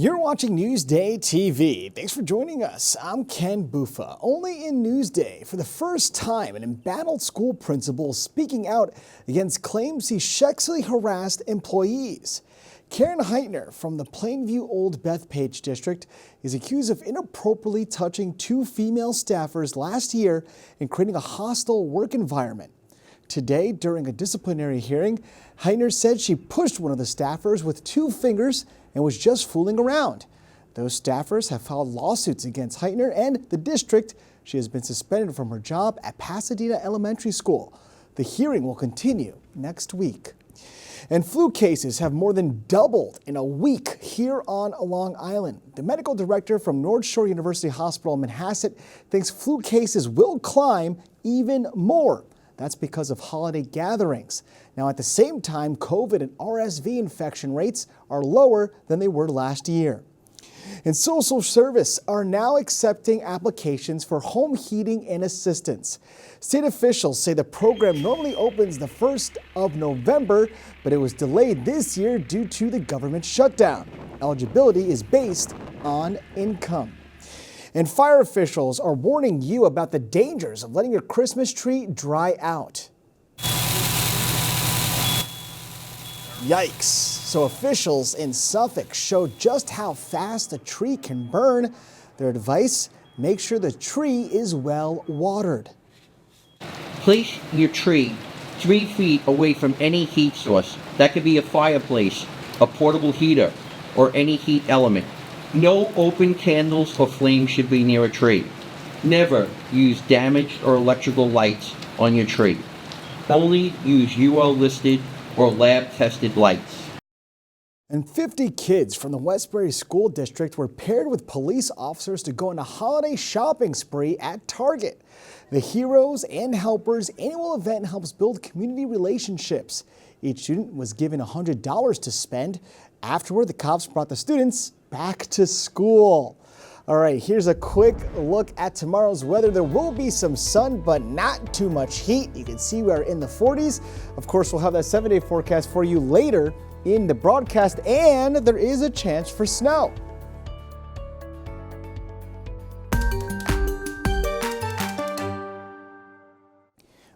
You're watching Newsday TV. Thanks for joining us. I'm Ken Bufa. Only in Newsday, for the first time, an embattled school principal is speaking out against claims he sexually harassed employees. Karen Heitner from the Plainview Old Bethpage district is accused of inappropriately touching two female staffers last year and creating a hostile work environment. Today, during a disciplinary hearing, Heitner said she pushed one of the staffers with two fingers and was just fooling around. Those staffers have filed lawsuits against Heitner and the district. She has been suspended from her job at Pasadena Elementary School. The hearing will continue next week. And flu cases have more than doubled in a week here on Long Island. The medical director from North Shore University Hospital in Manhasset thinks flu cases will climb even more. That's because of holiday gatherings. Now, at the same time, COVID and RSV infection rates are lower than they were last year. And social service are now accepting applications for home heating and assistance. State officials say the program normally opens the 1st of November, but it was delayed this year due to the government shutdown. Eligibility is based on income. And fire officials are warning you about the dangers of letting your Christmas tree dry out. Yikes. So officials in Suffolk show just how fast a tree can burn. Their advice, make sure the tree is well watered. Place your tree 3 feet away from any heat source. That could be a fireplace, a portable heater, or any heat element. No open candles or flames should be near a tree. Never use damaged or electrical lights on your tree. Only use UL listed or lab tested lights. And 50 kids from the Westbury School District were paired with police officers to go on a holiday shopping spree at Target. The Heroes and Helpers annual event helps build community relationships. Each student was given $100 to spend. Afterward, the cops brought the students back to school. All right, here's a quick look at tomorrow's weather. There will be some sun, but not too much heat. You can see we are in the 40s. Of course, we'll have that 7-day forecast for you later in the broadcast, and there is a chance for snow.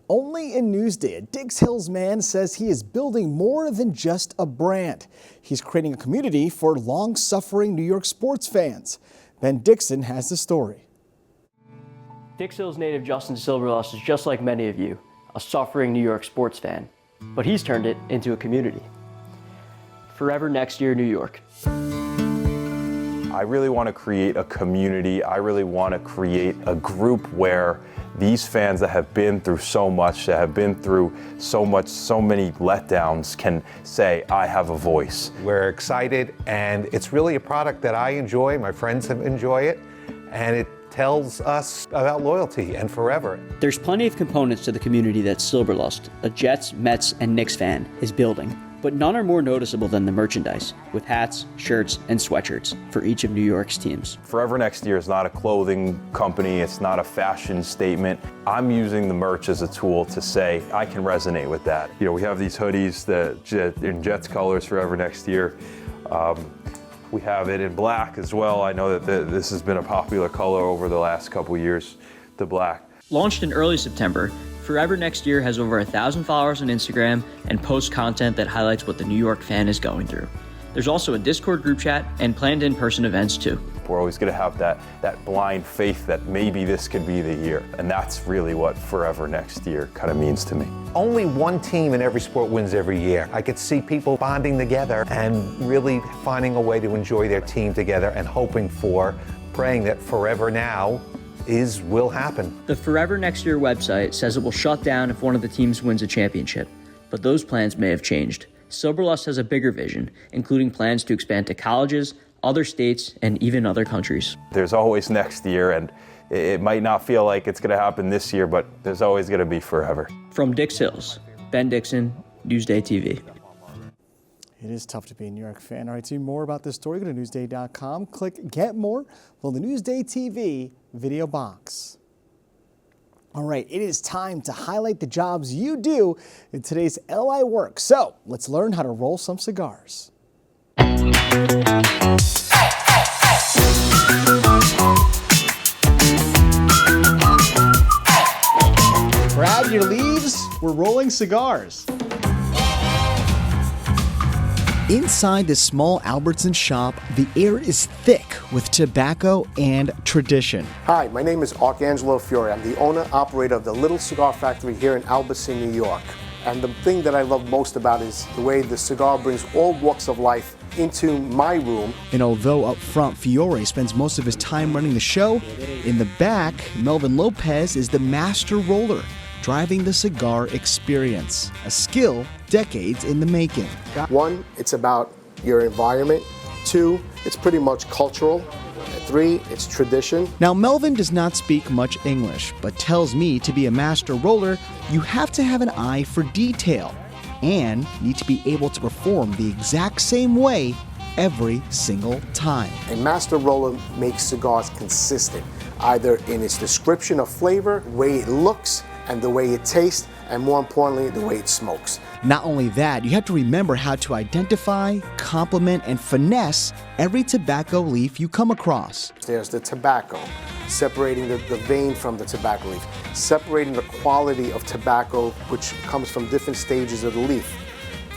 Only in Newsday, a Dix Hills man says he is building more than just a brand. He's creating a community for long-suffering New York sports fans. Ben Dixon has the story. Dix Hills native Justin Silverloss is just like many of you, a suffering New York sports fan. But he's turned it into a community. Forever Next Year, New York. I really want to create a community. I really want to create a group where these fans that have been through so much, that have been through so many letdowns can say, I have a voice. We're excited, and it's really a product that I enjoy, my friends enjoy it, and it tells us about loyalty and forever. There's plenty of components to the community that Silverlust, a Jets, Mets, and Knicks fan, is building. But none are more noticeable than the merchandise, with hats, shirts, and sweatshirts for each of New York's teams. Forever Next Year is not a clothing company, it's not a fashion statement. I'm using the merch as a tool to say, I can resonate with that. You know, we have these hoodies that in Jets colors, Forever Next Year. We have it in black as well. I know that this has been a popular color over the last couple years, the black. Launched in early September, Forever Next Year has over 1,000 followers on Instagram and posts content that highlights what the New York fan is going through. There's also a Discord group chat and planned in-person events too. We're always going to have that blind faith that maybe this could be the year. And that's really what Forever Next Year kind of means to me. Only one team in every sport wins every year. I could see people bonding together and really finding a way to enjoy their team together and praying that forever now will happen. The Forever Next Year website says it will shut down if one of the teams wins a championship, but those plans may have changed. Silverlust has a bigger vision, including plans to expand to colleges, other states, and even other countries. There's always next year, and it might not feel like it's going to happen this year, but there's always going to be forever. From Dix Hills, Ben Dixon, Newsday TV. It is tough to be a New York fan. All right, to see more about this story, go to Newsday.com, click Get More, follow the Newsday TV video box. All right, it is time to highlight the jobs you do in today's LI work. So let's learn how to roll some cigars. we're rolling cigars. Inside this small Albertson shop, the air is thick with tobacco and tradition. Hi, my name is Arcangelo Fiore. I'm the owner-operator of the Little Cigar Factory here in Albertson, New York. And the thing that I love most about is the way the cigar brings all walks of life into my room. And although up front Fiore spends most of his time running the show, in the back, Melvin Lopez is the master roller, driving the cigar experience, a skill decades in the making. One, it's about your environment. Two, it's pretty much cultural. Three, it's tradition. Now, Melvin does not speak much English, but tells me to be a master roller, you have to have an eye for detail and need to be able to perform the exact same way every single time. A master roller makes cigars consistent, either in its description of flavor, the way it looks, and the way it tastes, and more importantly, the way it smokes. Not only that, you have to remember how to identify, complement, and finesse every tobacco leaf you come across. There's the tobacco, separating the vein from the tobacco leaf, separating the quality of tobacco, which comes from different stages of the leaf,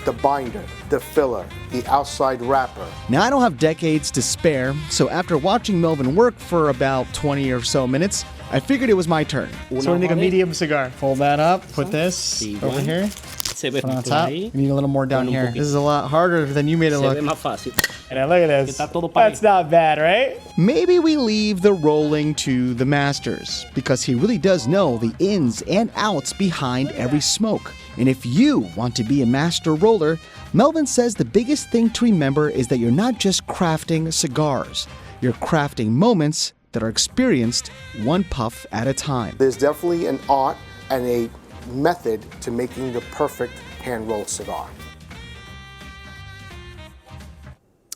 the binder, the filler, the outside wrapper. Now, I don't have decades to spare, so after watching Melvin work for about 20 or so minutes, I figured it was my turn. So we're gonna make a medium cigar. Fold that up, put this over here. Put on top. You need a little more down here. This is a lot harder than you made it look. And look at this. That's not bad, right? Maybe we leave the rolling to the masters, because he really does know the ins and outs behind every smoke. And if you want to be a master roller, Melvin says the biggest thing to remember is that you're not just crafting cigars. You're crafting moments that are experienced one puff at a time. There's definitely an art and a method to making the perfect hand-rolled cigar.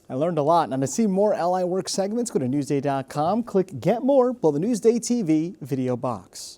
I learned a lot. Now, to see more LI Work segments, go to Newsday.com, click Get More below the Newsday TV video box.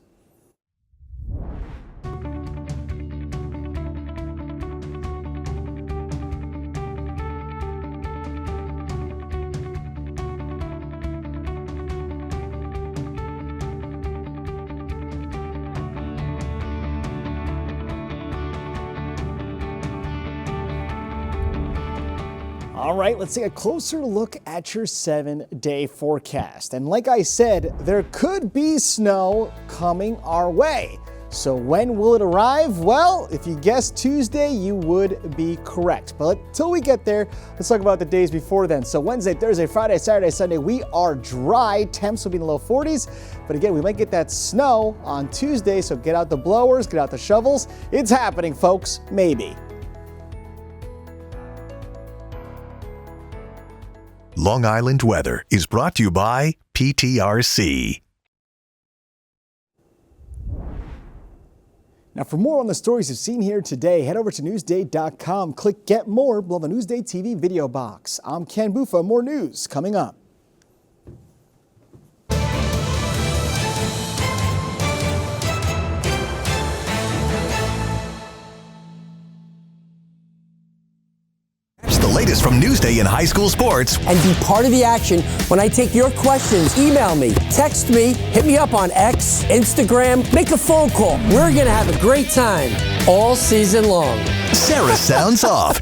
All right, let's take a closer look at your 7-day forecast. And like I said, there could be snow coming our way. So when will it arrive? Well, if you guessed Tuesday, you would be correct. But until we get there, let's talk about the days before then. So Wednesday, Thursday, Friday, Saturday, Sunday, we are dry. Temps will be in the low 40s. But again, we might get that snow on Tuesday, so get out the blowers, get out the shovels. It's happening, folks. Maybe. Long Island weather is brought to you by PTRC. Now, for more on the stories you've seen here today, head over to Newsday.com. Click Get More below the Newsday TV video box. I'm Ken Buffa. More news coming up. The latest from Newsday in high school sports. And be part of the action when I take your questions. Email me, text me, hit me up on X, Instagram, make a phone call. We're going to have a great time all season long. Sarah sounds off.